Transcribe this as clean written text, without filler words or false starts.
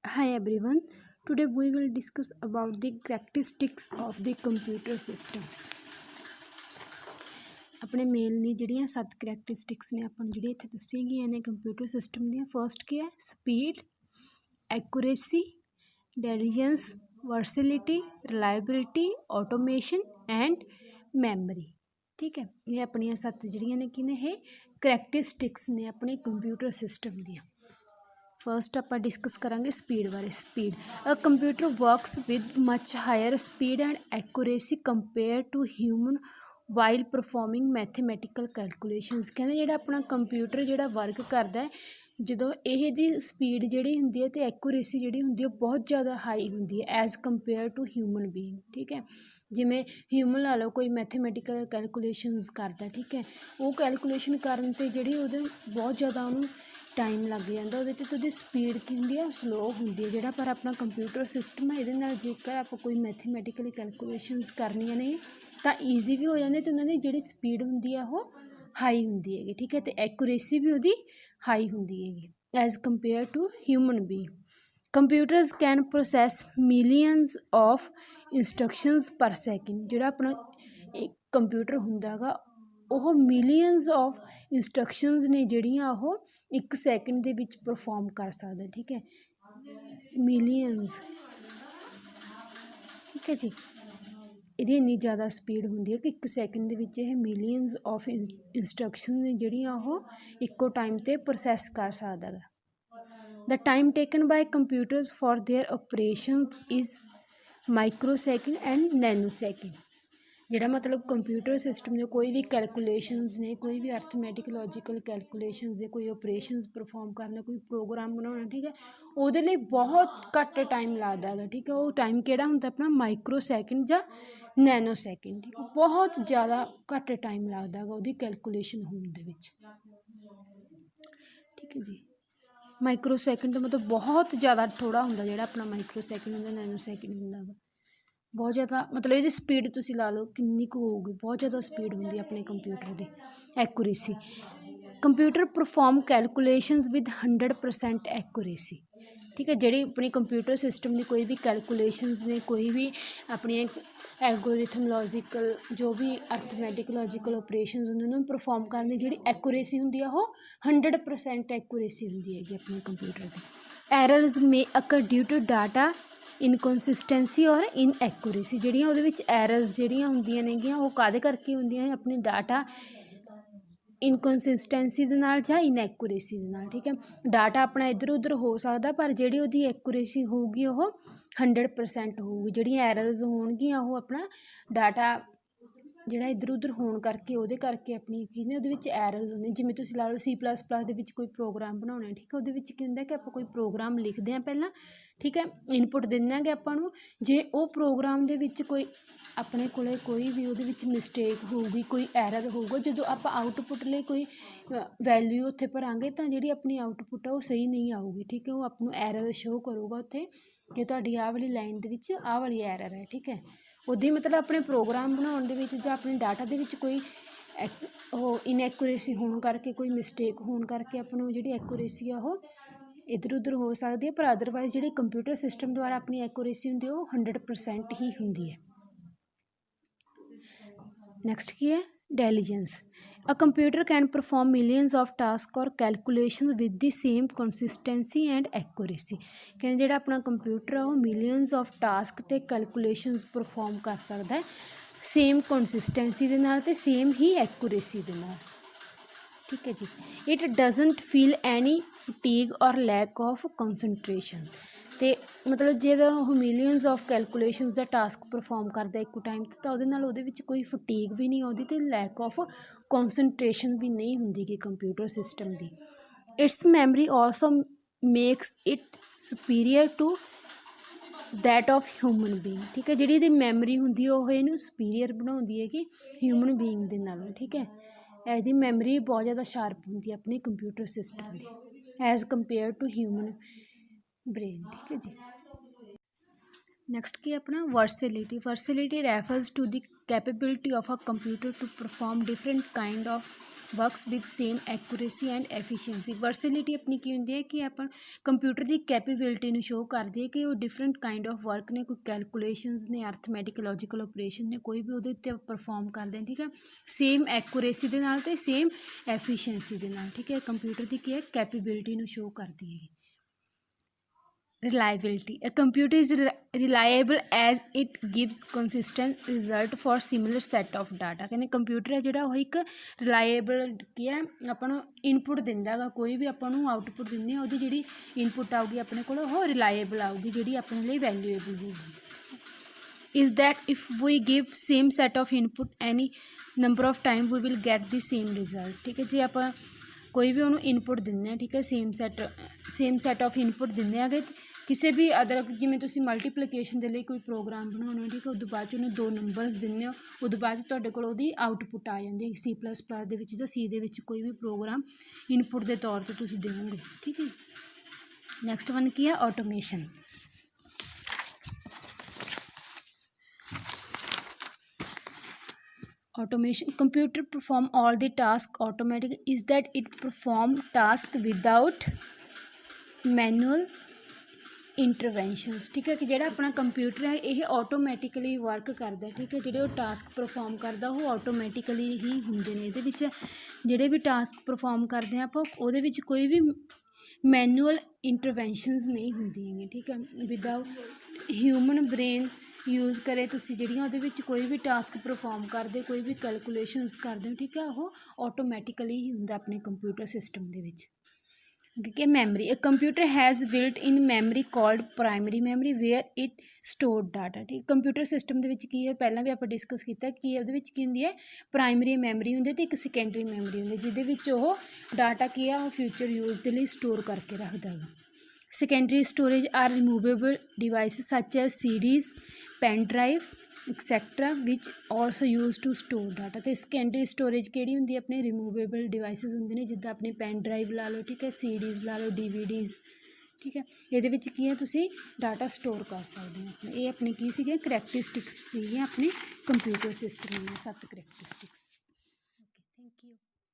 Hi everyone. Today we will discuss about the characteristics of the computer system. ਆਪਣੇ mainly ਜਿਹੜੀਆਂ 7 ਕਰੈਕਟਰਿਸਟਿਕਸ ਨੇ ਆਪਾਂ ਨੂੰ ਜਿਹੜੀਆਂ ਇੱਥੇ ਦੱਸੀਆਂ ਗਈਆਂ ਨੇ ਕੰਪਿਊਟਰ ਸਿਸਟਮ ਦੀਆਂ। ਫਰਸਟ ਕੀ ਹੈ? Speed, accuracy, intelligence, versatility, reliability, automation and memory. ਠੀਕ ਹੈ, ਇਹ ਆਪਣੀਆਂ 7 ਜਿਹੜੀਆਂ ਨੇ ਕੀ ਨੇ, ਇਹ ਕਰੈਕਟਰਿਸਟਿਕਸ ਨੇ ਆਪਣੇ ਕੰਪਿਊਟਰ ਸਿਸਟਮ ਦੀਆਂ। फस्ट आप डिस्कस करांगे स्पीड बारे। Speed, a computer works with much higher speed and accuracy compare to human while performing mathematical calculations. कहते जो अपना कंप्यूटर जो वर्क करता है जो ये स्पीड जी होंगी है तो एक्यूरेसी जी होंगी है बहुत ज़्यादा हाई होंगी है as compare to human being. ठीक है, जिमें ह्यूमन ला लो कोई मैथेमैटिकल कैलकुलेशनस करता, ठीक है, वो कैलकुलेशन करन ते जी बहुत ज़्यादा उन्होंने टाइम लग जाता, वो स्पीड की होंगी है स्लो होंगी है। जोड़ा पर अपना कंप्यूटर सिस्टम है ये जेकर आप कोई मैथेमैटिकल कैलकुलेशनस करनिया ने तो ईजी भी हो जाती, तो उन्होंने जी स्पीड होंगी है वो हाई होंगी है। ठीक है, तो एक्यूरेसी भी वो हाई होंगी है as compare to human being. Computers can process millions of instructions per second. जोड़ा अपना कंप्यूटर होंगे गा ਉਹ ਮਿਲੀਅਨਸ ਆਫ ਇੰਸਟਰਕਸ਼ਨਸ ਨੇ ਜਿਹੜੀਆਂ ਉਹ 1 ਸੈਕਿੰਡ ਦੇ ਵਿੱਚ ਪਰਫਾਰਮ ਕਰ ਸਕਦਾ। ਠੀਕ ਹੈ, ਮਿਲੀਅਨਸ। ਠੀਕ ਹੈ ਜੀ, ਇਹਦੀ ਇੰਨੀ ਜ਼ਿਆਦਾ ਸਪੀਡ ਹੁੰਦੀ ਹੈ ਕਿ 1 ਸੈਕਿੰਡ ਦੇ ਵਿੱਚ ਇਹ ਮਿਲੀਅਨਸ ਆਫ ਇੰਸਟਰਕਸ਼ਨ ਨੇ ਜਿਹੜੀਆਂ ਉਹ ਇੱਕੋ ਟਾਈਮ 'ਤੇ ਪ੍ਰੋਸੈਸ ਕਰ ਸਕਦਾ ਗਾ। The time taken by computers for their operation is microsecond and nanosecond. ਜਿਹੜਾ ਮਤਲਬ ਕੰਪਿਊਟਰ ਸਿਸਟਮ ਦੇ ਕੋਈ ਵੀ ਕੈਲਕੂਲੇਸ਼ਨਸ ਨੇ, ਕੋਈ ਵੀ ਅਰਥਮੈਟਿਕ ਲੌਜੀਕਲ ਕੈਲਕੂਲੇਸ਼ਨਸ ਨੇ, ਕੋਈ ਆਪਰੇਸ਼ਨਸ ਪਰਫਾਰਮ ਕਰਨਾ, ਕੋਈ ਪ੍ਰੋਗਰਾਮ ਬਣਾਉਣਾ, ਠੀਕ ਹੈ, ਉਹਦੇ ਲਈ ਬਹੁਤ ਘੱਟ ਟਾਈਮ ਲੱਗਦਾ ਹੈਗਾ। ਠੀਕ ਹੈ, ਉਹ ਟਾਈਮ ਕਿਹੜਾ ਹੁੰਦਾ ਆਪਣਾ ਮਾਈਕਰੋ ਸੈਕਿੰਡ ਜਾਂ ਨੈਨੋ ਸੈਕਿੰਡ। ਠੀਕ ਹੈ, ਬਹੁਤ ਜ਼ਿਆਦਾ ਘੱਟ ਟਾਈਮ ਲੱਗਦਾ ਹੈਗਾ ਉਹਦੀ ਕੈਲਕੂਲੇਸ਼ਨ ਹੋਣ ਦੇ ਵਿੱਚ। ਠੀਕ ਹੈ ਜੀ, ਮਾਈਕਰੋ ਸੈਕਿੰਡ ਮਤਲਬ ਬਹੁਤ ਜ਼ਿਆਦਾ ਥੋੜ੍ਹਾ ਹੁੰਦਾ ਜਿਹੜਾ ਆਪਣਾ ਮਾਈਕਰੋ ਸੈਕਿੰਡ ਹੁੰਦਾ, ਨੈਨੋ ਸੈਕਿੰਡ ਹੁੰਦਾ ਗਾ। बहुत ज़्यादा मतलब ये स्पीड तुसी ला लो कितनी कु होगी, बहुत ज़्यादा स्पीड होंगी अपने कंप्यूटर की। Accuracy, computer perform calculations with 100% accuracy. ठीक है, जी अपनी कंप्यूटर सिस्टम की कोई भी कैलकुलेशनस ने, कोई भी अपनी एल्गोरिथम लॉजिकल जो भी अर्थमैटिक लॉजिकल ऑपरेशनस होंगे उन्होंने परफॉर्म करने जी एक्यूरेसी होंगी है वो 100% एक्यूरेसी होंगी है अपने कंप्यूटर की। एरर्स में अकर ड्यू टू डाटा इनकनसिस्टेंसी और इनएक्यूरेसी। ਜਿਹੜੀਆਂ ਉਹਦੇ ਵਿੱਚ ਐਰਰਸ ਜਿਹੜੀਆਂ ਹੁੰਦੀਆਂ ਨੇਗੀਆਂ ਉਹ ਕਾਹਦੇ ਕਰਕੇ ਹੁੰਦੀਆਂ ਨੇ? ਆਪਣੇ ਡਾਟਾ ਇਨਕਨਸਿਸਟੈਂਸੀ ਦੇ ਨਾਲ ਜਾਂ ਇਨਐਕੂਰੇਸੀ ਦੇ ਨਾਲ। ਠੀਕ ਹੈ, ਡਾਟਾ ਆਪਣਾ ਇੱਧਰ ਉੱਧਰ ਹੋ ਸਕਦਾ ਪਰ ਜਿਹੜੀ ਉਹਦੀ ਐਕੂਰੇਸੀ ਹੋਊਗੀ ਉਹ 100% ਹੋਊਗੀ। ਜਿਹੜੀਆਂ ਐਰਰਸ ਹੋਣਗੀਆਂ ਉਹ ਆਪਣਾ ਡਾਟਾ ਜਿਹੜਾ ਇੱਧਰ ਉੱਧਰ ਹੋਣ ਕਰਕੇ ਉਹਦੇ ਕਰਕੇ ਆਪਣੀ ਕੀ ਨੇ ਉਹਦੇ ਵਿੱਚ ਐਰਰਸ ਹੁੰਦੀਆਂ। ਜਿਵੇਂ ਤੁਸੀਂ ਲਾ ਲਓ C++ ਦੇ ਵਿੱਚ ਕੋਈ ਪ੍ਰੋਗਰਾਮ ਬਣਾਉਣਾ, ਠੀਕ ਹੈ, ਉਹਦੇ ਵਿੱਚ ਕੀ ਹੁੰਦਾ ਕਿ ਆਪਾਂ ਕੋਈ ਪ੍ਰੋਗਰਾਮ ਲਿਖਦੇ ਹਾਂ ਪਹਿਲਾਂ, ਠੀਕ ਹੈ, ਇਨਪੁਟ ਦਿੰਦੇ ਹਾਂਗੇ ਆਪਾਂ ਨੂੰ। ਜੇ ਉਹ ਪ੍ਰੋਗਰਾਮ ਦੇ ਵਿੱਚ ਕੋਈ ਆਪਣੇ ਕੋਲ ਕੋਈ ਵੀ ਉਹਦੇ ਵਿੱਚ ਮਿਸਟੇਕ ਹੋਊਗੀ, ਕੋਈ ਐਰਰ ਹੋਊਗਾ, ਜਦੋਂ ਆਪਾਂ ਆਊਟਪੁੱਟ ਲਈ ਕੋਈ ਵੈਲਿਊ ਉੱਥੇ ਭਰਾਂਗੇ ਤਾਂ ਜਿਹੜੀ ਆਪਣੀ ਆਊਟਪੁੱਟ ਆ ਉਹ ਸਹੀ ਨਹੀਂ ਆਊਗੀ। ਠੀਕ ਹੈ, ਉਹ ਆਪਾਂ ਨੂੰ ਐਰਰ ਸ਼ੋਅ ਕਰੂਗਾ ਉੱਥੇ ਕਿ ਤੁਹਾਡੀ ਆਹ ਵਾਲੀ ਲਾਈਨ ਦੇ ਵਿੱਚ ਆਹ ਵਾਲੀ ਐਰਰ ਹੈ। ਠੀਕ ਹੈ, ਉਹਦੀ ਮਤਲਬ ਆਪਣੇ ਪ੍ਰੋਗਰਾਮ ਬਣਾਉਣ ਦੇ ਵਿੱਚ ਜਾਂ ਆਪਣੇ ਡਾਟਾ ਦੇ ਵਿੱਚ ਕੋਈ ਉਹ ਇਨਐਕੂਰੇਸੀ ਹੋਣ ਕਰਕੇ, ਕੋਈ ਮਿਸਟੇਕ ਹੋਣ ਕਰਕੇ ਆਪਾਂ ਨੂੰ ਜਿਹੜੀ ਐਕੂਰੇਸੀ ਆ ਉਹ ਇੱਧਰ ਉੱਧਰ ਹੋ ਸਕਦੀ ਹੈ, ਪਰ ਅਦਰਵਾਈਜ਼ ਜਿਹੜੀ ਕੰਪਿਊਟਰ ਸਿਸਟਮ ਦੁਆਰਾ ਆਪਣੀ ਐਕੂਰੇਸੀ ਹੁੰਦੀ ਹੈ ਉਹ 100% ਹੀ ਹੁੰਦੀ ਹੈ। ਨੈਕਸਟ ਕੀ ਹੈ? Intelligence, a computer can perform millions of task ਔਰ calculation with the same consistency and accuracy. ਕਹਿੰਦੇ ਜਿਹੜਾ ਆਪਣਾ ਕੰਪਿਊਟਰ ਆ ਉਹ ਮਿਲੀਅਨਸ ਆਫ ਟਾਸਕ ਅਤੇ ਕੈਲਕੂਲੇਸ਼ਨਸ ਪਰਫਾਰਮ ਕਰ ਸਕਦਾ ਹੈ ਸੇਮ ਕੰਸਿਸਟੈਂਸੀ ਦੇ ਨਾਲ ਅਤੇ ਸੇਮ ਹੀ ਐਕੂਰੇਸੀ ਦੇ ਨਾਲ। ਠੀਕ ਹੈ ਜੀ, it doesn't feel any fatigue ਔਰ ਲੈਕ ਆਫ ਕੰਸਨਟ੍ਰੇਸ਼ਨ। ਅਤੇ ਮਤਲਬ ਜਦੋਂ ਉਹ millions of calculations the task perform ਕਰਦਾ ਇੱਕੋ ਟਾਈਮ 'ਤੇ ਤਾਂ ਉਹਦੇ ਨਾਲ ਉਹਦੇ ਵਿੱਚ ਕੋਈ ਫਟੀਗ ਵੀ ਨਹੀਂ ਆਉਂਦੀ ਅਤੇ ਲੈਕ ਆਫ ਕੌਨਸਨਟ੍ਰੇਸ਼ਨ ਵੀ ਨਹੀਂ ਹੁੰਦੀ ਗੀ ਕੰਪਿਊਟਰ ਸਿਸਟਮ ਦੀ। Its memory also makes it superior to that of human being. ਠੀਕ ਹੈ, ਜਿਹੜੀ ਇਹਦੀ ਮੈਮਰੀ ਹੁੰਦੀ ਉਹ ਇਹਨੂੰ ਸੁਪੀਰੀਅਰ ਬਣਾਉਂਦੀ ਹੈ ਕਿ ਹਿਊਮਨ ਬੀਇੰਗ ਦੇ ਨਾਲੋਂ। ਠੀਕ ਹੈ, ਇਹਦੀ ਮੈਮਰੀ ਬਹੁਤ ਜ਼ਿਆਦਾ ਸ਼ਾਰਪ ਹੁੰਦੀ ਹੈ ਆਪਣੀ ਕੰਪਿਊਟਰ ਸਿਸਟਮ ਦੀ as compare to human brain. ठीक है जी, नेक्स्ट की अपना versatility. Versatility refers to the capability of a computer to perform different kind of works with same accuracy and efficiency. Versatility अपनी की होंदी है कि अपन कंप्यूटर की कैपेबिलिटी नूं शो करदी है कि वो डिफरेंट काइंड ऑफ वर्क ने, कोई कैलकुलेशनस ने, अर्थमैटिक लॉजिकल ऑपरेशन ने, कोई भी उहदे उत्ते परफॉर्म करदे हैं, ठीक है, सेम एक्यूरेसी दे नाल ते सेम एफिशिएंसी दे नाल, ठीक है। कंप्यूटर की है कैपेबिलिटी नूं शो करदी है। Reliability. A computer is reliable as it gives consistent result for similar set of data। कहने कंप्यूटर है जिहड़ा वो एक रिलायबल की है, ਆਪਾਂ ਨੂੰ ਇਨਪੁਟ ਦਿੰਦਾ ਹੈਗਾ, ਕੋਈ ਵੀ ਆਪਾਂ ਨੂੰ ਆਊਟਪੁੱਟ ਦਿੰਦੇ ਆ, ਉਹਦੀ ਜਿਹੜੀ ਇਨਪੁਟ ਆਊਗੀ ਆਪਣੇ ਕੋਲ ਉਹ ਰਿਲਾਇਬਲ ਆਊਗੀ, ਜਿਹੜੀ ਆਪਣੇ ਲਈ ਵੈਲਿਊਏਬਲ ਹੋਊਗੀ। is that if we give same set of input any number of time we will get the same result। ਠੀਕ ਹੈ, ਜੇ ਆਪਾਂ ਕੋਈ ਵੀ ਉਹਨੂੰ ਇਨਪੁਟ ਦਿੰਦੇ ਆ, ਠੀਕ ਹੈ, ਸੇਮ ਸੈਟ ਆਫ ਇਨਪੁਟ ਦਿੰਦੇ ਹੈਗੇ ਕਿਸੇ ਵੀ ਅਦਰ, ਜਿਵੇਂ ਤੁਸੀਂ ਮਲਟੀਪਲੀਕੇਸ਼ਨ ਦੇ ਲਈ ਕੋਈ ਪ੍ਰੋਗਰਾਮ ਬਣਾਉਣਾ, ਠੀਕ ਹੈ, ਉਦੋਂ ਬਾਅਦ 'ਚ ਉਹਨੂੰ 2 ਨੰਬਰਸ ਦਿੰਦੇ ਹੋ, ਉਦੋਂ ਬਾਅਦ 'ਚ ਤੁਹਾਡੇ ਕੋਲ ਉਹਦੀ ਆਊਟਪੁੱਟ ਆ ਜਾਂਦੀ ਹੈ C++ ਦੇ ਵਿੱਚ ਜਾਂ C ਦੇ ਵਿੱਚ ਕੋਈ ਵੀ ਪ੍ਰੋਗਰਾਮ ਇਨਪੁਟ ਦੇ ਤੌਰ 'ਤੇ ਤੁਸੀਂ ਦੇਵੋਗੇ, ਠੀਕ ਹੈ। ਨੈਕਸਟ ਵਨ ਕੀ ਹੈ, automation. Automation. Computer perform all the task automatically is that it perform task without manual interventions। ठीक है, कि ਜਿਹੜਾ ਆਪਣਾ ਕੰਪਿਊਟਰ ਹੈ ਇਹ ਆਟੋਮੈਟਿਕਲੀ ਵਰਕ ਕਰਦਾ, ਠੀਕ ਹੈ, ਜਿਹੜੇ ਉਹ ਟਾਸਕ ਪਰਫੋਰਮ ਕਰਦਾ ਉਹ ਆਟੋਮੈਟਿਕਲੀ ਹੀ ਹੁੰਦੇ ਨੇ। ਇਹਦੇ ਵਿੱਚ ਜਿਹੜੇ ਵੀ ਟਾਸਕ ਪਰਫੋਰਮ ਕਰਦੇ ਆਪਾਂ ਉਹਦੇ ਵਿੱਚ ਕੋਈ ਵੀ ਮੈਨੂਅਲ ਇੰਟਰਵੈਂਸ਼ਨਸ ਨਹੀਂ ਹੁੰਦੀਆਂ, ਠੀਕ ਹੈ, ਵਿਦਆਊਟ ਹਿਊਮਨ ਬ੍ਰੇਨ यूज़ करे तुसी ਜਿਹੜੀਆਂ ਉਹਦੇ ਵਿੱਚ ਕੋਈ ਵੀ ਟਾਸਕ ਪਰਫੋਰਮ ਕਰਦੇ, ਕੋਈ ਵੀ ਕੈਲਕੂਲੇਸ਼ਨਸ ਕਰਦੇ ਹੋ, ਠੀਕ ਹੈ, ਉਹ ਆਟੋਮੈਟਿਕਲੀ ਹੀ ਹੁੰਦਾ ਆਪਣੇ ਕੰਪਿਊਟਰ ਸਿਸਟਮ ਦੇ ਵਿੱਚ। ਕਿ memory, computer has built in memory called primary memory where it stored data. ਠੀਕ, ਕੰਪਿਊਟਰ ਸਿਸਟਮ ਦੇ ਵਿੱਚ ਕੀ ਹੈ, ਪਹਿਲਾਂ ਵੀ ਆਪਾਂ ਡਿਸਕਸ ਕੀਤਾ ਕਿ ਉਹਦੇ ਵਿੱਚ ਕੀ ਹੁੰਦੀ ਹੈ, ਪ੍ਰਾਇਮਰੀ ਮੈਮਰੀ ਹੁੰਦੀ ਅਤੇ ਇੱਕ ਸੈਕੰਡਰੀ ਮੈਮਰੀ ਹੁੰਦੀ, ਜਿਹਦੇ ਵਿੱਚ ਉਹ ਡਾਟਾ ਕੀ ਆ ਉਹ ਫਿਊਚਰ ਯੂਜ਼ ਦੇ ਲਈ ਸਟੋਰ ਕਰਕੇ ਰੱਖਦਾ ਗਾ। Secondary storage are removable devices such as CDs, pen drive, etc. which also used to store data। तो secondary storage ਕਿਹੜੀ ਹੁੰਦੀ ਹੈ, ਆਪਣੇ removable devices ਹੁੰਦੇ ਨੇ, ਜਿੱਦਾਂ ਆਪਣੀ ਪੈਨ ਡਰਾਈਵ ਲਾ ਲਓ, ਠੀਕ ਹੈ, CDs ਲਾ ਲਓ, DVDs, ਠੀਕ ਹੈ, ਇਹਦੇ ਵਿੱਚ ਕੀ ਹੈ ਤੁਸੀਂ ਡਾਟਾ ਸਟੋਰ ਕਰ ਸਕਦੇ ਹੋ ਆਪਣੇ। ਇਹ ਆਪਣੇ ਕੀ ਸੀਗੇ, ਕਰੈਕਟਰਿਸਟਿਕਸ ਸੀਗੀਆਂ ਆਪਣੇ ਕੰਪਿਊਟਰ ਸਿਸਟਮ ਦੀਆਂ 7 ਕਰੈਕਟਰਿਸਟਿਕਸ।